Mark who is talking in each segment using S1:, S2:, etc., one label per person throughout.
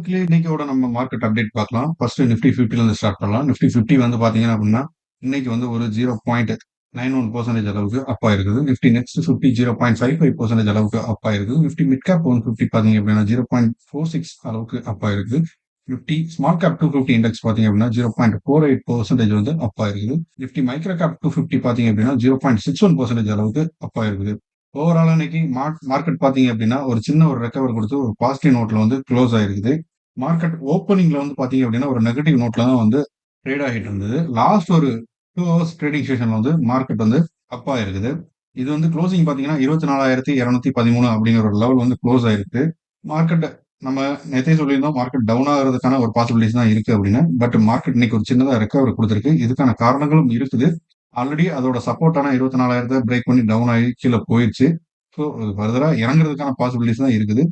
S1: மக்களே இன்னைக்கோட நம்ம market update பார்க்கலாம். ஃபர்ஸ்ட் நிஃப்டி 50ல இருந்து ஸ்டார்ட் பண்ணலாம். நிஃப்டி 50 வந்து பார்த்தீங்கன்னா அப்படின்னா, இன்னைக்கு வந்து ஒரு 0.91% அளவுக்கு அப் ஆயிருக்குது. நிஃப்டி நெக்ஸ்ட் 50 0.55% அளவுக்கு அப் ஆயிருக்குது. நிஃப்டி மிட் கேப் 150 பார்த்தீங்க அப்படின்னா 0.46 அளவுக்கு அப் ஆயிருக்குது. நிஃப்டி ஸ்மால் கேப் 250 இண்டெக்ஸ் பார்த்தீங்க அப்படின்னா 0.48% வந்து அப் ஆயிருக்குது. நிஃப்டி மைக்ரோ கேப் 250 பார்த்தீங்க அப்படின்னா 0.61% அளவுக்கு அப் ஆயிருக்குது. ஓவராலா இன்னைக்கு மார்க்கெட் பார்த்தீங்க அப்படின்னா, ஒரு சின்ன ஒரு ரெக்கவர் குடுத்து ஒரு பாசிட்டிவ் நோட்ல வந்து குளோஸ் ஆயிருக்குது. மார்க்கெட் ஓப்பனிங்ல வந்து பார்த்தீங்க அப்படின்னா, ஒரு நெகட்டிவ் நோட்ல தான் வந்து ட்ரேட் ஆகிட்டு இருந்தது. லாஸ்ட் ஒரு 2 ஹவர்ஸ் ட்ரேடிங் செஷன்ல வந்து மார்க்கெட் வந்து அப் ஆயிருக்குது. இது வந்து குளோசிங் பார்த்தீங்கன்னா, 24,213 அப்படிங்கிற ஒரு லெவல் வந்து குளோஸ் ஆயிருக்கு. மார்க்கெட் நம்ம நேத்தே சொல்லியிருந்தோம், மார்க்கெட் டவுன் ஆகுறதுக்கான ஒரு பாசிபிலிட்டிஸ் தான் இருக்கு அப்படின்னு. பட் மார்க்கெட் இன்னைக்கு ஒரு சின்னதா ரெக்கவர் குடுத்திருக்கு. இதுக்கான காரணங்களும் இருக்குது. ஆல்ரெடி அதோட சப்போர்ட்டான 24,000 பிரேக் பண்ணி டவுன் ஆகி கீழ போயிருச்சு. ஸோ ஃபர்தரா இறங்குறதுக்கான பாசிபிலிட்டிஸ் தான் இருக்குது.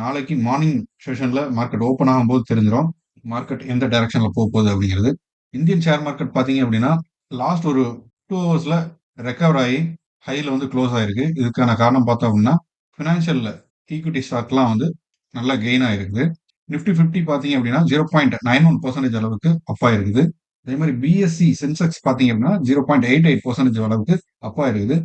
S1: நாளைக்கு மார்னிங் செஷன்ல மார்க்கெட் ஓப்பன் ஆகும்போது தெரிஞ்சிரும். மார்க்கெட் எந்த டைரக்ஷன்ல போகுது அப்படிங்கிறது. இந்தியன் ஷேர் மார்க்கெட் பார்த்தீங்க அப்படின்னா, லாஸ்ட் ஒரு 2 ஹவர்ஸ்ல ரெக்கவர் ஆகி ஹைல வந்து குளோஸ் ஆயிருக்கு. இதுக்கான காரணம் பார்த்தோம் அப்படின்னா, பினான்சியல் ஈக்விட்டி ஸ்டாக்லாம் வந்து நல்லா கெயின் ஆயிருக்குது. நிஃப்டி 50 பார்த்தீங்க அப்படின்னா 0.91% அளவுக்கு அப் ஆயிருக்குது. அதே மாதிரி பிஎஸ்சி சென்செக்ஸ் பார்த்தீங்க அப்படின்னா 0.88% அளவுக்கு அப் ஆயிருக்குது.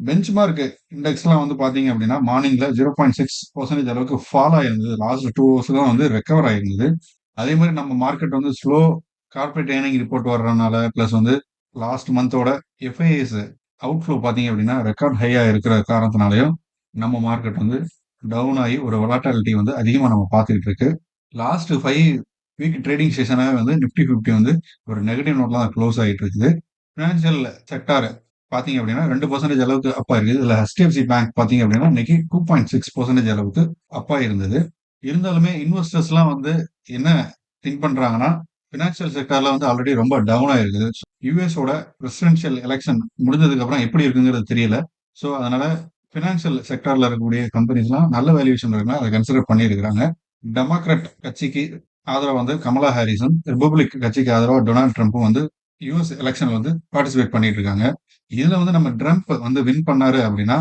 S1: பெஞ்ச்மார்க் இண்டெக்ஸ்லாம் வந்து பார்த்தீங்க அப்படின்னா மார்னிங்ல 0.6% அளவுக்கு ஃபால் ஆயிருந்தது. லாஸ்ட் 2 ஹவர்ஸ் தான் வந்து ரெக்கவர் ஆயிருந்தது. அதே மாதிரி நம்ம மார்க்கெட் வந்து ஸ்லோ கார்ப்பரேட் ஏர்னிங் ரிப்போர்ட் வர்றதுனால பிளஸ் வந்து லாஸ்ட் மந்தோட எஃப்ஐஎஸ் அவுட்ஃப்ளோ பார்த்தீங்க அப்படின்னா ரெக்கார்ட் ஹையா இருக்கிற காரணத்தினாலையும் நம்ம மார்க்கெட் வந்து டவுன் ஆகி ஒரு வொலாட்டிலிட்டி வந்து அதிகமா நம்ம பார்த்துக்கிட்டு இருக்கு. லாஸ்ட் 5 வீக் ட்ரேடிங் செஷனாவே வந்து நிஃப்டி 50 வந்து ஒரு நெகட்டிவ் நோட்ல தான் க்ளோஸ் ஆயிட்டு இருக்குது. பினான்சியல் செக்டார் பார்த்தீங்க அப்படின்னா 2% அளவுக்கு அப்பா இருக்குது. இதுல HDFC பேங்க் பார்த்தீங்க அப்படின்னா இன்னைக்கு 2.6% அளவுக்கு அப்பா இருந்தது. இருந்தாலுமே இன்வெஸ்டர்ஸ்லாம் வந்து என்ன திங்க் பண்றாங்கன்னா, பினான்சியல் செக்டார்ல வந்து ஆல்ரெடி ரொம்ப டவுன் ஆயிருக்குது. யுஎஸோட பிரசிடென்ஷியல் எலெக்ஷன் முடிஞ்சதுக்கு அப்புறம் எப்படி இருக்குங்கிறது தெரியல. ஸோ அதனால பினான்சியல் செக்டார்ல இருக்கக்கூடிய கம்பெனிஸ்லாம் நல்ல வேல்யூவேஷன் இருக்குன்னா அதை கன்சிடர் பண்ணியிருக்கிறாங்க. டெமோக்ராட் கட்சிக்கு ஆதரவா வந்து கமலா ஹாரிஸும், ரிபப்ளிக் கட்சிக்கு ஆதரவா டொனால்ட் ட்ரம்ப்பும் வந்து யுஎஸ் எலெக்ஷன்ல வந்து பார்ட்டிசிபேட் பண்ணிட்டு இருக்காங்க. இதுல வந்து நம்ம ட்ரம்ப் வந்து வின் பண்ணாரு அப்படின்னா,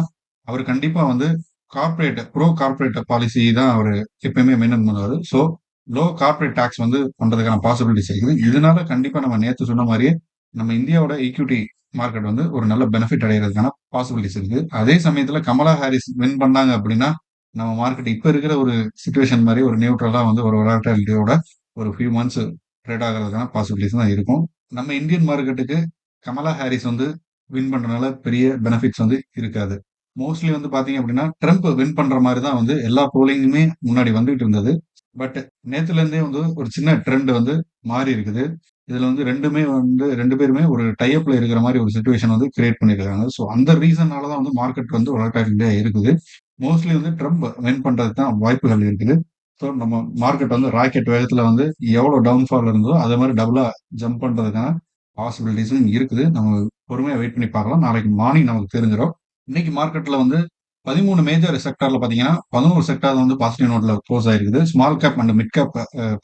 S1: அவர் கண்டிப்பா வந்து கார்ப்பரேட் பாலிசி தான் அவரு எப்பயுமே மெயின்டைன் பண்ணுவாரு. ஸோ லோ கார்ப்பரேட் டாக்ஸ் வந்து பண்றதுக்கான பாசிபிலிட்டிஸ் இருக்குது. இதனால கண்டிப்பா நம்ம நேத்து சொன்ன மாதிரியே நம்ம இந்தியாவோட ஈக்விட்டி மார்க்கெட் வந்து ஒரு நல்ல பெனிஃபிட் அடைகிறதுக்கான பாசிபிலிட்டிஸ் இருக்கு. அதே சமயத்துல கமலா ஹாரிஸ் வின் பண்ணாங்க அப்படின்னா, நம்ம மார்க்கெட் இப்ப இருக்கிற ஒரு சிச்சுவேஷன் மாதிரி ஒரு நியூட்ரலா வந்து ஒரு வொலாட்டிலிட்டியோட ஒரு ஃபியூ மந்த்ஸ் ட்ரேட் ஆகிறதுக்கான பாசிபிலிட்டிஸ் தான் இருக்கும். நம்ம இந்தியன் மார்க்கெட்டுக்கு கமலா ஹாரிஸ் வந்து வின் பண்றதுனால பெரிய பெனிஃபிட்ஸ் வந்து இருக்காது. மோஸ்ட்லி வந்து பார்த்தீங்க அப்படின்னா, ட்ரம்ப் வின் பண்ற மாரி தான் வந்து எல்லா போலிங்குமே முன்னாடி வந்துட்டு இருந்தது. பட் நேத்துல இருந்தே வந்து ஒரு சின்ன ட்ரெண்ட் வந்து மாறி இருக்குது. இதுல வந்து 2 பேருமே ஒரு டை அப்ல இருக்கிற மாரி ஒரு சிச்சுவேஷன் வந்து கிரியேட் பண்ணியிருக்காங்க. ஸோ அந்த ரீசன்னால தான் வந்து மார்க்கெட் வந்து வொலடைலிட்டியா இருக்குது. மோஸ்ட்லி வந்து ட்ரம்ப் வின் பண்றதுக்கு தான் வாய்ப்புகள் இருக்குது. ஸோ நம்ம மார்க்கெட் வந்து ராக்கெட் வேகத்துல வந்து எவ்வளோ டவுன்ஃபால் இருந்ததோ, அதே மாரி டபுளா ஜம்ப் பண்றதுக்கான பாசிபிலிட்டீஸும் இருக்குது. நம்ம பொறுமையா வெயிட் பண்ணி பார்க்கலாம். நாளைக்கு மார்னிங் நமக்கு தெரிஞ்சிரும். இன்னைக்கு மார்க்கெட்ல வந்து 13 மேஜர் செக்டார்ல பார்த்தீங்கன்னா, 11 செக்டார் வந்து பாசிட்டிவ் நோட்ல குளோஸ் ஆயிருக்குது. Small cap and mid cap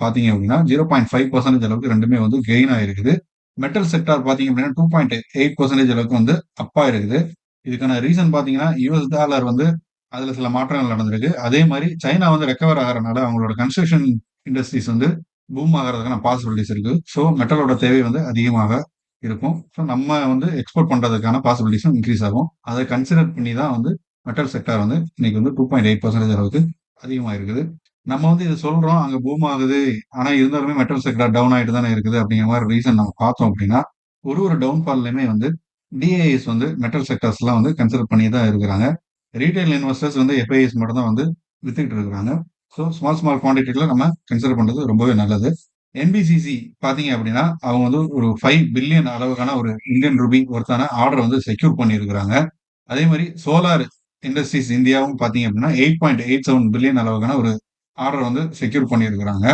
S1: பார்த்தீங்க அப்படின்னா 0.5% அளவுக்கு 2மே வந்து கெயின் ஆயிருக்குது. மெட்டல் செக்டார் பார்த்தீங்க அப்படின்னா 2.8% அளவுக்கு வந்து அப் ஆயிருக்குது. இதுக்கான ரீசன் பார்த்தீங்கன்னா, யுஎஸ் டாலர் வந்து அதுல சில மாற்றங்கள் நடந்திருக்கு. அதே மாரி சைனா வந்து ரெக்கவர் ஆகுறனால அவங்களோட கன்ஸ்ட்ரக்ஷன் இண்டஸ்ட்ரீஸ் வந்து பூம் ஆகுறதுக்கான பாசிபிலிட்டிஸ் இருக்கு. ஸோ மெட்டலோட தேவை வந்து அதிகமாக இருக்கும். ஸோ நம்ம வந்து எக்ஸ்போர்ட் பண்றதுக்கான பாசிபிலிட்டிஸும் இன்கிரீஸ் ஆகும். அதை கன்சிடர் பண்ணி தான் வந்து மெட்டல் செக்டார் வந்து இன்னைக்கு வந்து 2.8% அளவுக்கு அதிகமா இருக்குது. நம்ம வந்து இத சொல்றோம், அங்க பூம் ஆகுது. ஆனா இருந்தாலுமே மெட்டல் செக்டார் டவுன் ஆயிட்டு தானே இருக்குது அப்படிங்கிற மாரி ரீசன் நம்ம பார்த்தோம் அப்படின்னா, ஒரு டவுன்ஃபால்லயுமே வந்து டிஐஎஸ் வந்து மெட்டல் செக்டார்ஸ்லாம் வந்து கன்சிடர் பண்ணி தான் இருக்கிறாங்க. ரீட்டெயில் இன்வெஸ்டர்ஸ் வந்து எஃப்ஐஎஸ் மட்டும் தான் வந்து வித்துக்கிட்டு இருக்கிறாங்க. ஸோ ஸ்மால் குவான்டிட்டில நம்ம கன்சிடர் பண்றது ரொம்பவே நல்லது. என்பிசிசி பார்த்தீங்க அப்படின்னா, அவங்க வந்து ஒரு 5 பில்லியன் அளவுக்கான ஒரு இந்தியன் ரூபி ஒர்த்தான ஆர்டர் வந்து செக்யூர் பண்ணியிருக்கிறாங்க. அதே மாரி சோலார் இண்டஸ்ட்ரீஸ் இந்தியாவும் பார்த்தீங்க அப்படின்னா, 8.87 பில்லியன் அளவுக்கான ஒரு ஆர்டர் வந்து செக்யூர் பண்ணியிருக்கிறாங்க.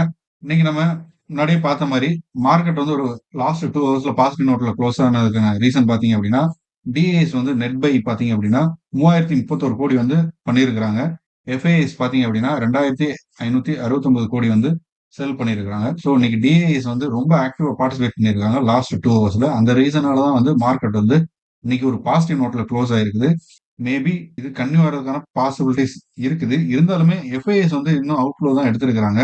S1: இன்னைக்கு நம்ம முன்னாடியே பார்த்த மாரி, மார்க்கெட் வந்து ஒரு லாஸ்ட் 2 ஹவர்ஸ்ல பாசிட்டிவ் நோட்ல குளோஸ் ஆனதுக்கான ரீசன் பார்த்தீங்க அப்படின்னா, டிஏஎஸ் வந்து நெட் பை பார்த்தீங்க அப்படின்னா, 3031 கோடி வந்து பண்ணியிருக்கிறாங்க. எஃப்ஐஎஸ் பார்த்தீங்க அப்படின்னா, 2569 கோடி வந்து செல் பண்ணியிருக்கிறாங்க. ஸோ இன்னைக்கு டிஏஎஸ் வந்து ரொம்ப ஆக்டிவா பார்ட்டிசிபேட் பண்ணியிருக்காங்க லாஸ்ட் 2 ஹவர்ஸ்ல. அந்த ரீசனால தான் வந்து மார்க்கெட் வந்து இன்னைக்கு ஒரு பாசிட்டிவ் நோட்ல க்ளோஸ் ஆயிருக்குது. மேபி இது கன்டின்யூ ஆறதுக்கான பாசிபிலிட்டிஸ் இருக்குது. இருந்தாலுமே எஃப்ஐஎஸ் வந்து இன்னும் அவுட்ஃப்ளோ தான் எடுத்திருக்கிறாங்க.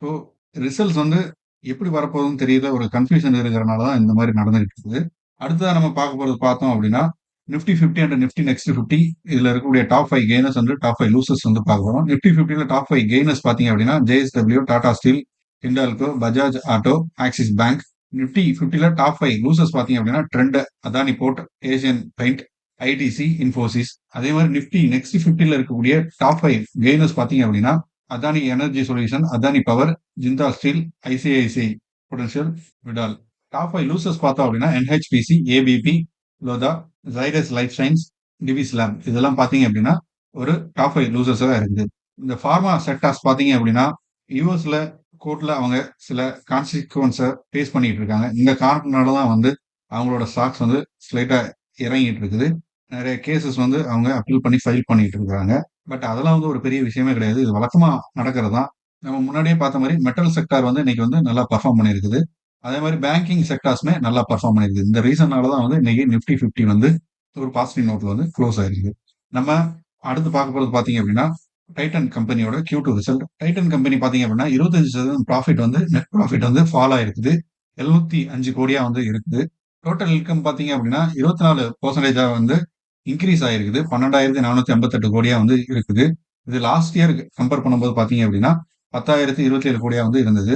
S1: ஸோ ரிசல்ட்ஸ் வந்து எப்படி வரப்போகுதுன்னு தெரியல. ஒரு கன்ஃப்யூஷன் இருக்கிறனால தான் இந்த மாரி நடந்துகிட்டு இருக்குது. அடுத்ததா நம்ம பார்க்க போறது பார்த்தோம் அப்படின்னா, நிஃப்டி 50 அண்ட் நிஃப்டி நெக்ஸ்ட் 50 இதுல இருக்கக்கூடிய top 5 gainers and top 5 losers வந்து பார்க்க போறோம். நிஃப்டி 50ல டாப் 5 கெய்னர்ஸ் பார்த்தீங்க அப்படின்னா, JSW, Tata Steel, Hindalco, Bajaj Auto, Axis Bank. Nifty 50ல டாப் 5 லூசர்ஸ் பார்த்தீங்க அப்படின்னா, Trent, Adani port, Asian paint, ITC, Infosys. அதே மாதிரி நிஃப்டி நெக்ஸ்ட் 50ல இருக்கக்கூடிய டாப் 5 கெய்னர்ஸ் பார்த்தீங்க அப்படின்னா, Adani energy solution, Adani power, Zinta steel, ICICI potential, விடால். Top 5 losers பார்த்தோம் அப்படின்னா NHPC, ABP, Lodha, Zydus life science, TVS lab இதெல்லாம் பார்த்தீங்க அப்படின்னா ஒரு டாப் 5 லூசர்ஸா இருக்குது. இந்த ஃபார்மா செக்டார்ஸ் பார்த்தீங்க அப்படின்னா யூஎஸ்ல கோர்ட்ல அவங்க சில கான்சிக்வன்ஸை ஃபேஸ் பண்ணிட்டு இருக்காங்க. இந்த காரணத்தினால தான் வந்து அவங்களோட ஸ்டாக்ஸ் வந்து ஸ்லைட்டா இறங்கிட்டு இருக்குது. நிறைய கேசஸ் வந்து அவங்க அப்பீல் பண்ணி ஃபைல் பண்ணிட்டு இருக்காங்க. பட் அதெல்லாம் வந்து ஒரு பெரிய விஷயமே கிடையாது. இது வழக்கமா நடக்கிறது தான். நம்ம முன்னாடியே பார்த்த மாதிரி மெட்டல் செக்டார் வந்து இன்னைக்கு வந்து நல்லா பர்ஃபார்ம் பண்ணியிருக்குது. அதே மாதிரி பேங்கிங் செக்டார்ஸ்மே நல்லா பர்ஃபார்ம் பண்ணிருக்கு. இந்த ரீசன்னால தான் வந்து இன்னைக்கு நிஃப்டி 50 வந்து ஒரு பாசிட்டிவ் நோட்ல வந்து க்ளோஸ் ஆயிருக்கு. நம்ம அடுத்து பார்க்க போறது பார்த்தீங்க அப்படின்னா, டைட்டன் கம்பெனியோட Q2 ரிசல்ட். டைட்டன் கம்பெனி பார்த்தீங்க அப்படின்னா 25% ப்ராஃபிட் வந்து நெட் ப்ராஃபிட் வந்து ஃபால் ஆயிருக்குது. 705 கோடியா வந்து இருக்குது. டோட்டல் இன்கம் பார்த்தீங்க அப்படின்னா 24% வந்து இன்க்ரீஸ் ஆயிருக்குது. 12,458 கோடியா வந்து இருக்குது. இது லாஸ்ட் இயர் கம்பேர் பண்ணும்போது பார்த்தீங்க அப்படின்னா 10,027 கோடியா வந்து இருந்தது.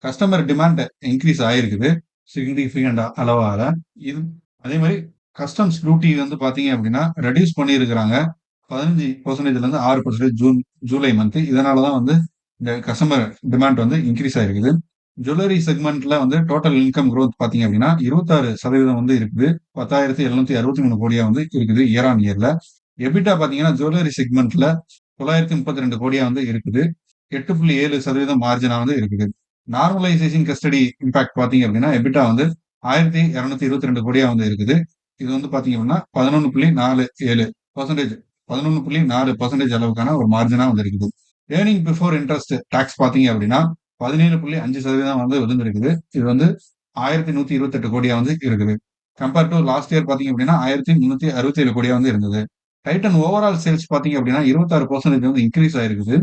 S1: கஸ்டமர் டிமாண்ட் இன்க்ரீஸ் ஆயிருக்குது சிக்னிஃபிகண்ட் அளவால. இது அதே மாதிரி கஸ்டம்ஸ் டியூட்டி வந்து பாத்தீங்க அப்படின்னா ரெடியூஸ் பண்ணியிருக்கிறாங்க 15%ல இருந்து 6% ஜூலை மந்த். இதனாலதான் வந்து இந்த கஸ்டமர் டிமாண்ட் வந்து இன்க்ரீஸ் ஆயிருக்குது. ஜுவல்லரி செக்மெண்ட்ல வந்து டோட்டல் இன்கம் growth பாத்தீங்க அப்படின்னா 26% வந்து இருக்குது. 10,763 கோடியா வந்து இருக்குது இயர் ஆன் இயர்ல. எபிட்டா பாத்தீங்கன்னா ஜுவல்லரி செக்மெண்ட்ல 932 கோடியா வந்து இருக்குது. 8.7% மார்ஜினா வந்து இருக்குது. நார்மலைசேஷன் கஸ்டடி இம்பாக்ட் பாத்தீங்க அப்படின்னா எபிட்டா வந்து 1222 கோடியா வந்து இருக்குது. இது வந்து பாத்தீங்க அப்படின்னா 11.47% 11.4% அளவுக்கான ஒரு மார்ஜினா வந்து இருக்குது. ஏர்னிங் பிஃபோர் இன்ட்ரெஸ்ட் டாக்ஸ் பாத்தீங்க அப்படின்னா 17.5% வந்து விழுந்திருக்குது. இது வந்து 1128 கோடியா வந்து இருக்குது. கம்பேர் டு லாஸ்ட் இயர் பாத்தீங்க அப்படின்னா 1367 கோடியா வந்து இருந்தது. டைட்டன் ஓவரால் சேல்ஸ் பாத்தீங்க அப்படின்னா 26% வந்து இன்க்ரீஸ் ஆயிருக்குது.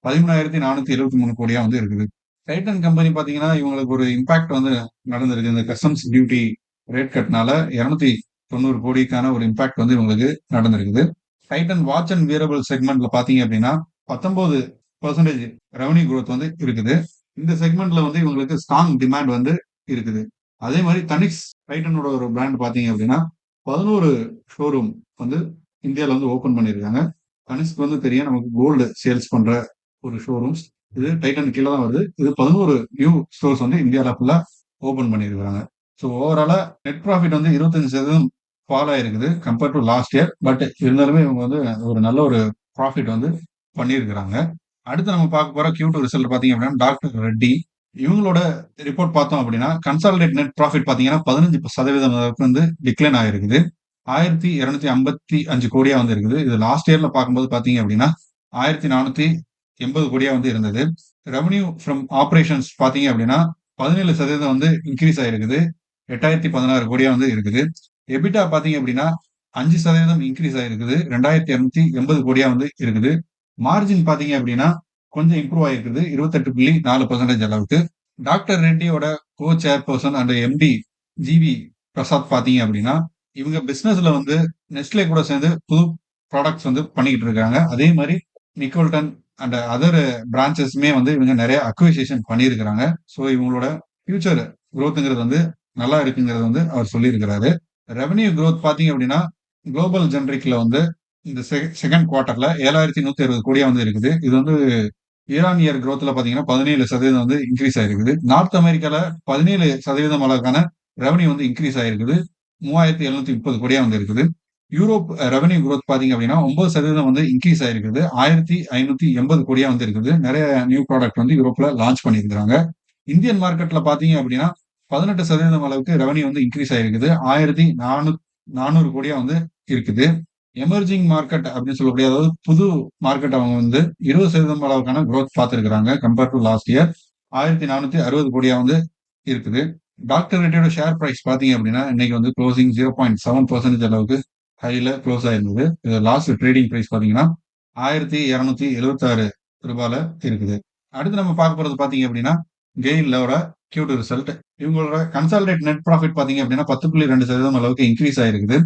S1: 13,473 கோடியா வந்து இருக்குது. டைட்டன் கம்பெனி பாத்தீங்கன்னா இவங்களுக்கு ஒரு இம்பாக்ட் வந்து நடந்திருக்கு. இந்த கஸ்டம்ஸ் டியூட்டி ரேட் கட்னால 290 கோடிக்கான ஒரு இம்பாக்ட் வந்து இவங்களுக்கு நடந்திருக்குது. டைட்டன் வாட்ச் அண்ட் வியரபிள் செக்மெண்ட்ல பாத்தீங்க அப்படின்னா 19% ரெவன்யூ growth வந்து இருக்குது. இந்த செக்மெண்ட்ல வந்து இவங்களுக்கு ஸ்ட்ராங் டிமாண்ட் வந்து இருக்குது. அதே மாதிரி தனிக்ஸ் டைட்டனோட ஒரு பிராண்ட் பாத்தீங்க அப்படின்னா 11 ஷோரூம் வந்து இந்தியாவில் வந்து ஓபன் பண்ணியிருக்காங்க. தனிஷ்க்கு வந்து தெரியும் நமக்கு கோல்டு சேல்ஸ் பண்ற ஒரு ஷோரூம்ஸ். இது டைட்டன் கீழே தான் வருது. இது 11 நியூ ஸ்டோர்ஸ் வந்து இந்தியாவில் ஃபுல்லா ஓபன் பண்ணியிருக்காங்க. ஸோ ஓவராலா நெட் ப்ராஃபிட் வந்து 25% ஃபால் ஆயிருக்குது compared to last year. But இருந்தாலுமே இவங்க வந்து ஒரு நல்ல ஒரு ப்ராஃபிட் வந்து பண்ணியிருக்கிறாங்க. அடுத்து நம்ம பார்க்க போற Q2 ரிசல்ட் பாத்தீங்க அப்படின்னா டாக்டர் ரெட்டி இவங்களோட ரிப்போர்ட் பார்த்தோம் அப்படின்னா கன்சாலிடேட் நெட் ப்ராஃபிட் பாத்தீங்கன்னா 15% அளவுக்கு வந்து டிக்ளைன் ஆயிருக்குது. 1255 கோடியா வந்து இருக்குது. இது லாஸ்ட் இயர்ல பார்க்கும்போது பாத்தீங்க அப்படின்னா 1480 கோடியா வந்து இருந்தது. ரெவன்யூ ஃப்ரம் ஆபரேஷன்ஸ் பாத்தீங்க அப்படின்னா 17% வந்து இன்க்ரீஸ் ஆயிருக்குது. 8,016 கோடியா வந்து இருக்குது. எபிட்டா பாத்தீங்க அப்படின்னா 5% இன்க்ரீஸ் ஆயிருக்குது. 2,280 கோடியா வந்து இருக்குது. மார்ஜின் பாத்தீங்க அப்படின்னா கொஞ்சம் இம்ப்ரூவ் ஆயிருக்குது 28.4% அளவுக்கு. டாக்டர் ரெட்டியோட co chairperson and MD GV Prasad பாத்தீங்க அப்படின்னா இவங்க பிசினஸ்ல வந்து நெஸ்ட்லே கூட சேர்ந்து புது ப்ராடக்ட்ஸ் வந்து பண்ணிக்கிட்டு இருக்காங்க. அதே மாதிரி நிக்கோல்டன் அண்ட் அதர் பிரான்ச்சஸ்மே வந்து இவங்க நிறைய அக்விசிஷன் பண்ணியிருக்கிறாங்க. ஸோ இவங்களோட ஃபியூச்சர் growthங்கிறது வந்து நல்லா இருக்குங்கிறது வந்து அவர் சொல்லியிருக்கிறாரு. ரெவன்யூ growth பாத்தீங்க அப்படின்னா குளோபல் ஜெனரிக்ல வந்து இந்த செகண்ட் குவார்டர்ல 7,160 கோடியா வந்து இருக்குது. இது வந்து இயர் ஆன் இயர் growthல பாத்தீங்கன்னா 17% வந்து இன்க்ரீஸ் ஆயிருக்குது. நார்த் அமெரிக்கால 17% அளவுக்கான ரெவன்யூ வந்து இன்க்ரீஸ் ஆயிருக்குது. 3,730 கோடியா வந்து இருக்குது. யூரோப் ரெவன்யூ growth பாத்தீங்க அப்படின்னா 9% வந்து இன்க்ரீஸ் ஆயிருக்குது. 1,580 கோடியா வந்து இருக்குது. நிறைய நியூ ப்ராடக்ட் வந்து யூரோப்ல லான்ச் பண்ணியிருக்காங்க. இந்தியன் மார்க்கெட்ல பாத்தீங்க அப்படின்னா 18% அளவுக்கு ரெவன்யூ வந்து இன்க்ரீஸ் ஆயிருக்குது. 1,400 கோடியா வந்து இருக்குது. எமர்ஜிங் மார்க்கெட் அப்படின்னு சொல்லக்கூடிய அதாவது புது மார்க்கெட் அவங்க வந்து 20% அளவுக்கான growth பார்த்திருக்கிறாங்க கம்பேர் டு லாஸ்ட் இயர். 1,460 கோடியா வந்து இருக்குது. டாக்டர் ரெட்டியோட ஷேர் பிரைஸ் பாத்தீங்க அப்படின்னா இன்னைக்கு வந்து க்ளோசிங் 0.7% அளவுக்கு ஹைல க்ளோஸ் ஆயிருந்தது. லாஸ்ட் ட்ரேடிங் பிரைஸ் பாத்தீங்கன்னா 1,276 ரூபாயில இருக்குது. அடுத்து நம்ம பார்க்க போறது பாத்தீங்க அப்படின்னா கெயிலோட Q2 ரிசல்ட். இவங்களோட கன்சாலிடேட் நெட் ப்ராஃபிட் பார்த்தீங்க அப்படின்னா 10.2% அளவுக்கு இன்க்ரீஸ் ஆயிருக்குது.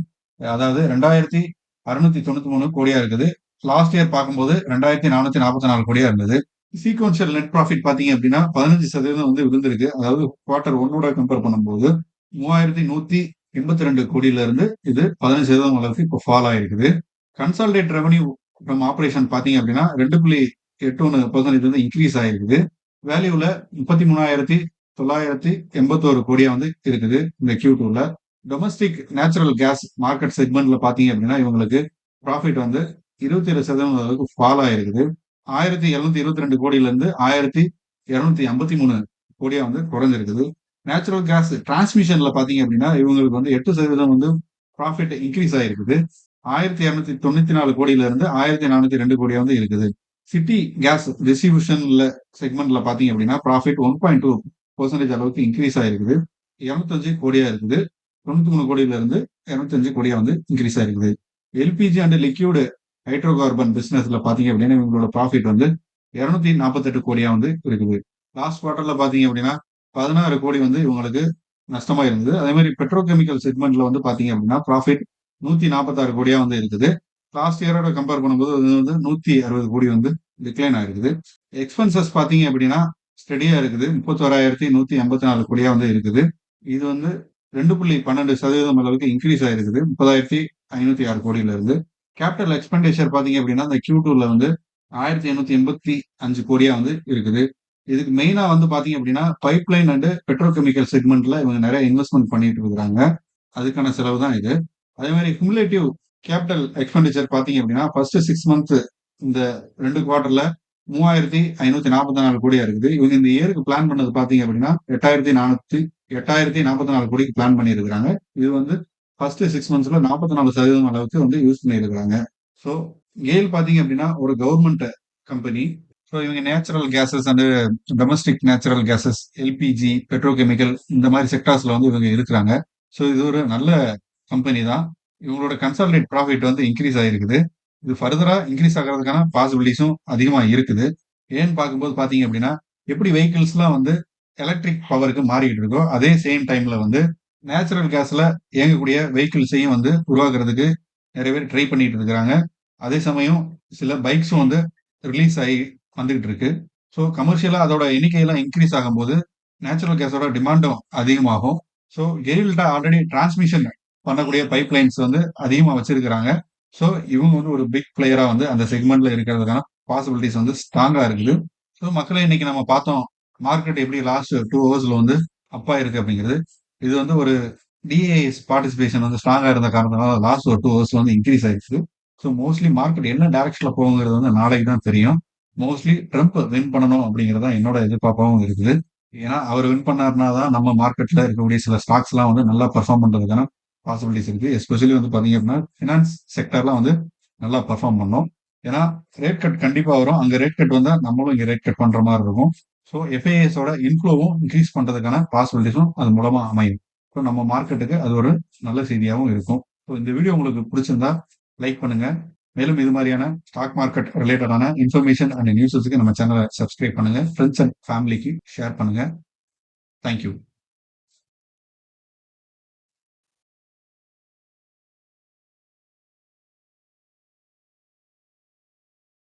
S1: அதாவது 2693 கோடியா இருக்குது. லாஸ்ட் இயர் பார்க்கும்போது 2444 கோடியா இருந்தது. சீக்வன்ஷியல் நெட் ப்ராஃபிட் பார்த்தீங்க அப்படின்னா 15% வந்து விழுந்திருக்கு. அதாவது குவார்டர் ஒன்னோட கம்பேர் பண்ணும்போது 3182 கோடியில இருந்து இது 15% அளவுக்கு இப்போ ஃபால் ஆயிருக்குது. கன்சாலிடேட் ரெவன்யூ ஃப்ரம் ஆபரேஷன் பார்த்தீங்க அப்படின்னா 2.81% வந்து இன்க்ரீஸ் ஆயிருக்குது. வேல்யூல 33,981 கோடியா வந்து இருக்குது இந்த Q2ல. டொமஸ்டிக் நேச்சுரல் கேஸ் மார்க்கெட் செக்மெண்ட்ல பாத்தீங்க அப்படின்னா இவங்களுக்கு ப்ராஃபிட் வந்து 27% அளவுக்கு ஃபால் ஆயிருக்குது. 1722 கோடியில இருந்து 1253 கோடியா வந்து குறைஞ்சிருக்குது. நேச்சுரல் கேஸ் டிரான்ஸ்மிஷன்ல பாத்தீங்க அப்படின்னா இவங்களுக்கு வந்து 8% வந்து ப்ராஃபிட் இன்க்ரீஸ் ஆயிருக்குது. 1294 கோடியில இருந்து 1402 கோடியா வந்து இருக்குது. சிட்டி கேஸ் டிஸ்ட்ரிபியூஷன்ல செக்மெண்ட்ல பாத்தீங்க அப்படின்னா ப்ராஃபிட் 1.2% அளவுக்கு இன்க்ரீஸ் ஆயிருக்குது. 205 கோடியா இருக்குது. 93 கோடியில இருந்து 205 கோடியா வந்து இன்க்ரீஸ் ஆயிருக்குது. LPG and liquid hydro carbon பிசினஸ்ல பாத்தீங்க அப்படின்னா இவங்களோட ப்ராஃபிட் வந்து 248 கோடியா வந்து இருக்குது. லாஸ்ட் குவார்டர்ல பாத்தீங்க அப்படின்னா 16 கோடி வந்து இவங்களுக்கு நஷ்டமா இருந்தது. அதே மாதிரி பெட்ரோகெமிக்கல் செக்மெண்ட்ல வந்து பாத்தீங்க அப்படின்னா ப்ராஃபிட் 146 கோடியா வந்து இருக்குது. லாஸ்ட் இயரோட கம்பேர் பண்ணும்போது அது வந்து 160 கோடி வந்து டிக்ளைன் ஆயிருக்குது. எக்ஸ்பென்சஸ் பாத்தீங்க அப்படின்னா ஸ்டெடியா இருக்குது. 31,184 கோடியா வந்து இருக்குது. இது வந்து 2.12% அளவுக்கு இன்க்ரீஸ் ஆயிருக்குது. 30,506 கோடியில இருந்து. கேபிட்டல் எக்ஸ்பெண்டிச்சர் பாத்தீங்க அப்படின்னா இந்த Q2ல வந்து 1,885 கோடியா வந்து இருக்குது. இதுக்கு மெயினா வந்து பாத்தீங்க அப்படின்னா பைப்லைன் அண்ட் பெட்ரோகெமிக்கல் செக்மெண்ட்ல இவங்க நிறைய இன்வெஸ்ட்மெண்ட் பண்ணிட்டு இருக்காங்க. அதுக்கான செலவு தான் இது. அதே மாதிரி குமுலேட்டிவ் கேபிட்டல் எக்ஸ்பெண்டிச்சர் பாத்தீங்க அப்படின்னா ஃபர்ஸ்ட் 6 மந்த்ஸ் இந்த 2 குவார்டர்ல 3,544 கோடியா இருக்குது. இவங்க இந்த இயருக்கு பிளான் பண்ணது பாத்தீங்க அப்படின்னா 8,044 கோடிக்கு பிளான் பண்ணி இருக்காங்க. இது வந்து ஃபர்ஸ்ட் 6 மந்த்ஸ்ல 44% அளவுக்கு வந்து யூஸ் பண்ணி இருக்காங்க. ஸோ கேல் பாத்தீங்க அப்படின்னா ஒரு கவர்மெண்ட் கம்பெனி. ஸோ இவங்க natural cases and domestic natural cases, LPG, petrochemical இந்த மாதிரி செக்டார்ஸ்ல வந்து இவங்க இருக்கிறாங்க. ஸோ இது ஒரு நல்ல கம்பெனி தான். இவங்களோட கன்சாலிடேட் ப்ராஃபிட் வந்து இன்க்ரீஸ் ஆயிருக்குது. இது ஃபர்தரா இன்க்ரீஸ் ஆகிறதுக்கான பாசிபிலிட்டிஸும் அதிகமா இருக்குது. ஏன்னு பார்க்கும்போது பாத்தீங்க அப்படின்னா எப்படி வெஹிக்கிள்ஸ்லாம் வந்து எலக்ட்ரிக் பவருக்கு மாறிட்டு இருக்கோ அதே சேம் டைம்ல வந்து நேச்சுரல் கேஸ்ல இயங்கக்கூடிய வெஹிக்கிள்ஸையும் வந்து உருவாக்குறதுக்கு நிறைய பேர் ட்ரை பண்ணிட்டு இருக்கிறாங்க. அதே சமயம் சில பைக்ஸும் வந்து ரிலீஸ் ஆகி வந்துகிட்டு இருக்கு. ஸோ கமர்ஷியலா அதோட எண்ணிக்கையெல்லாம் இன்க்ரீஸ் ஆகும்போது நேச்சுரல் கேஸோட டிமாண்டும் அதிகமாகும். ஸோ கெயில்ட ஆல்ரெடி டிரான்ஸ்மிஷன் பண்ணக்கூடிய பைப் லைன்ஸ் வந்து அதிகமா வச்சிருக்கிறாங்க. ஸோ இவங்க வந்து ஒரு பிக் பிளேயரா வந்து அந்த செக்மெண்ட்ல இருக்கிறதுக்கான பாசிபிலிட்டிஸ் வந்து ஸ்ட்ராங்கா இருக்குது. ஸோ மக்களை இன்னைக்கு நம்ம பார்த்தோம் மார்க்கெட் எப்படி லாஸ்ட் 2 ஹவர்ஸ்ல வந்து அப்பா இருக்கு அப்படிங்கிறது. இது வந்து ஒரு டிஏஎஸ் பார்ட்டிசிபேஷன் வந்து ஸ்ட்ராங்கா இருந்த காரணத்தினால லாஸ்ட் ஒரு 2 ஹவர்ஸ்ல வந்து இன்க்ரீஸ் ஆயிடுச்சு. ஸோ மோஸ்ட்லி மார்க்கெட் என்ன டைரக்ஷன்ல போகுங்கிறது வந்து நாளைக்கு தான் தெரியும். மோஸ்ட்லி ட்ரம்ப் வின் பண்ணணும் அப்படிங்கறத என்னோட எதிர்பார்ப்பாகவும் இருக்குது. ஏன்னா அவர் வின் பண்ணாருனா தான் நம்ம மார்க்கெட்ல இருக்கக்கூடிய சில ஸ்டாக்ஸ் எல்லாம் வந்து நல்லா பெர்ஃபார்ம் பண்றதுக்கான பாசிபிலிட்டிஸ் இருக்கு. எஸ்பெஷலி வந்து பாத்தீங்க அப்படின்னா பினான்ஸ் செக்டர்லாம் வந்து நல்லா பெர்ஃபார்ம் பண்ணும். ஏன்னா ரேட் கட் கண்டிப்பா வரும். அங்க ரேட் கட் வந்தா நம்மளும் இங்க ரேட் கட் பண்ற மாதிரி இருக்கும். ஸோ எஃப்ஐஎஸோட இன்ஃப்ளோவும் இன்க்ரீஸ் பண்றதுக்கான பாசிபிலிட்டிஸும் அது மூலமா அமையும். ஸோ நம்ம மார்க்கெட்டுக்கு அது ஒரு நல்ல செய்தியாகவும் இருக்கும். ஸோ இந்த வீடியோ உங்களுக்கு பிடிச்சிருந்தா லைக் பண்ணுங்க. மேலும் இது மாதிரியான ஸ்டாக் மார்க்கெட் ரிலேட்டடான இன்ஃபர்மேஷன் அண்ட் நியூஸஸ்க்கு நம்ம சேனலை சப்ஸ்கிரைப் பண்ணுங்க. ஃப்ரெண்ட்ஸ் அண்ட் ஃபேமிலிக்கு ஷேர் பண்ணுங்க. தேங்க்யூ.